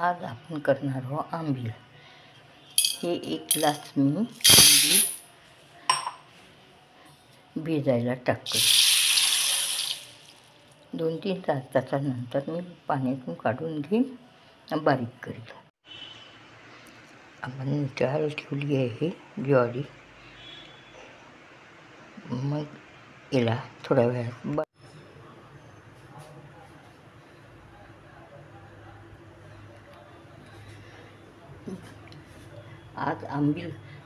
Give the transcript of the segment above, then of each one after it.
आज आपण करणार आहोत आंबील। हे 1 ग्लास मी आंबील भिजायला टाकतो। 2-3 तासानंतर मी पाण्यातून काढून घेईन, बारीक करेल। आपण डाळ ठेवली आहे ज्वारी, मग याला थोड्या वेळात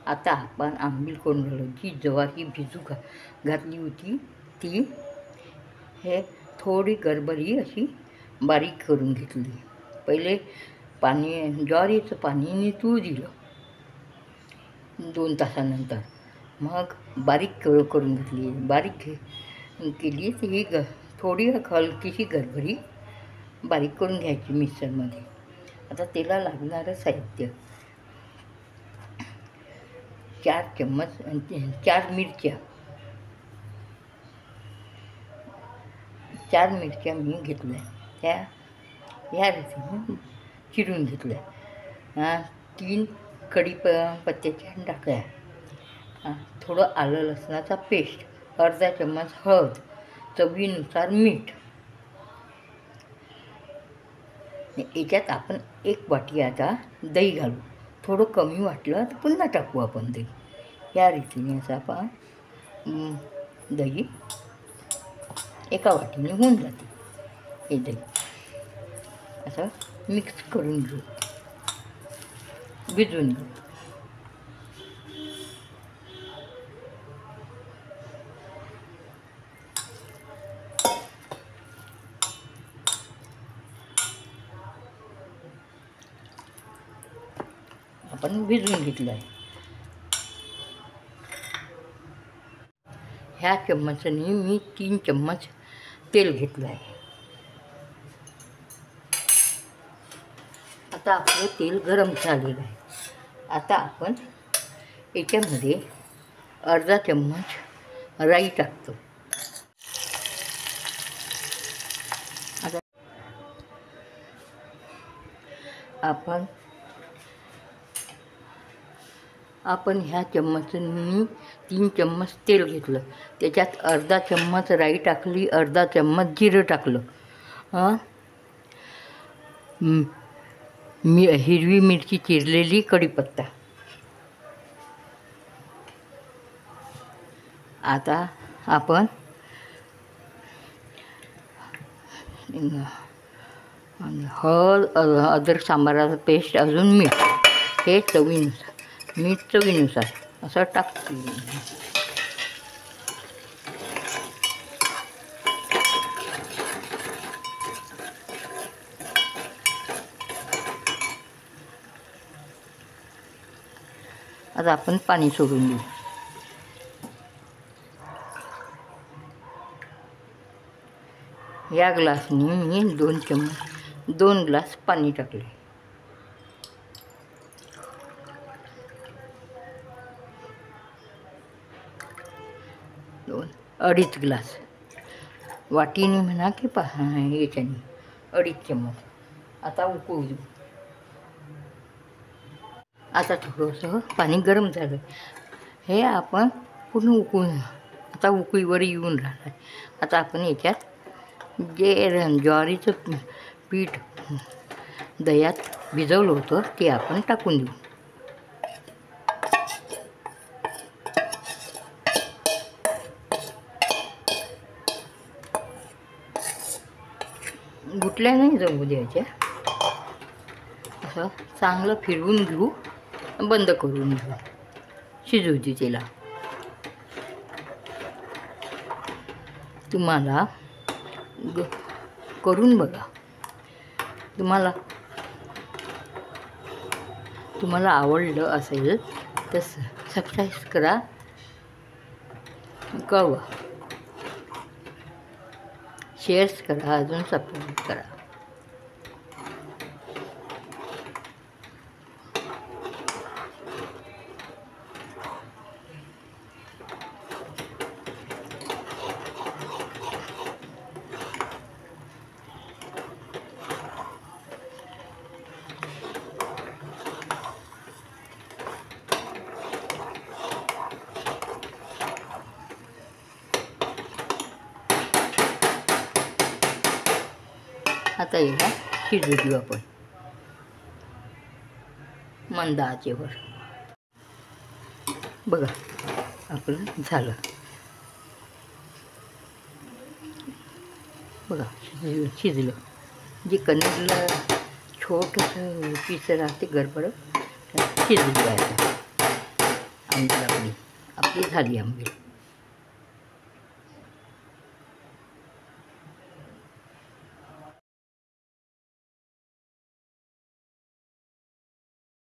आता आपण आंबील करून राहिलो। जी ज्वारी भिजू घातली होती ती हे थोडी गरबरी अशी बारीक करून घेतली। पहिले ज्वारीचं पाणी निथळू दिलं 2 तासानंतर, मग बारीक करून घेतली। बारीक केली तर ही थोडी हलकीशी गरबरी बारीक करून घ्यायची मिक्सरमध्ये। आता त्याला लागणारं साहित्य 4 चम्मच 4 मिरच्या, 4 मिरच्या मी घेतल्या, त्या ह्या रीतीने चिरून घेतल्या। 3 कढीपत्त्याच्या डाकळ्या, थोडं आलं लसणाचा पेस्ट, अर्धा चम्मच हळद, चवीनुसार मीठ। याच्यात आपण 1 वाटी आता दही घालू। थोडं कमी वाटलं तर पुन्हा टाकू आपण दही। या रीतीने असं आपण दही 1 वाटीने होऊन जाते। हे दही असं मिक्स करून घेऊ, भिजवून घेऊ। आपण भिजवून घेतलं आहे। ह्या चम्मचाने मी 3 चम्मच तेल घेतलं आहे। आता आपलं तेल गरम झालेलं आहे। आता आपण याच्यामध्ये अर्धा चम्मच राई टाकतो। आता आपण ह्या चम्मचनी 3 चम्मच तेल घेतलं, त्याच्यात अर्धा चम्मच राई टाकली, अर्धा चम्मच जिरं टाकलं, हिरवी मिरची चिरलेली, कढीपत्ता। आता आपण हळद, अद्रक सांबाराचा पेस्ट, अजून मीठ, हे चवीनुसार, मीठ चवीनुसार असं टाकते। आता आपण पाणी सोडून देऊ। या ग्लासने मी 2 ग्लास पाणी टाकले। 2-2.5 ग्लास, वाटीने म्हणा की याच्याने 2.5 चम्मच। आता उकळू देऊ। आता थोडंसं पाणी गरम झालं, हे आपण पूर्ण उकळून, आता उकळीवर येऊन राहिलं आहे। आता आपण याच्यात जे ज्वारीचं पीठ दह्यात भिजवलं होतं ते आपण टाकून देऊ। गुटल्या नाही जमू द्यायच्या, असं चांगलं फिरवून घेऊ, बंद करून घेऊ, शिजू दे त्याला। तुम्हाला करून बघा। तुम्हाला आवडलं असेल तर सबस्क्राईब करा, कळवा, शेअर्स करा, अजून सबस्क्राईब करा। आता याला शिजू देऊ आपण मंद आचेवर. बघा आपलं झालं. बघा शिजलं. जे कणीला छोटंसं पीस राहते गडबड शिजली आहे. आंबील आपली झाली आंबील.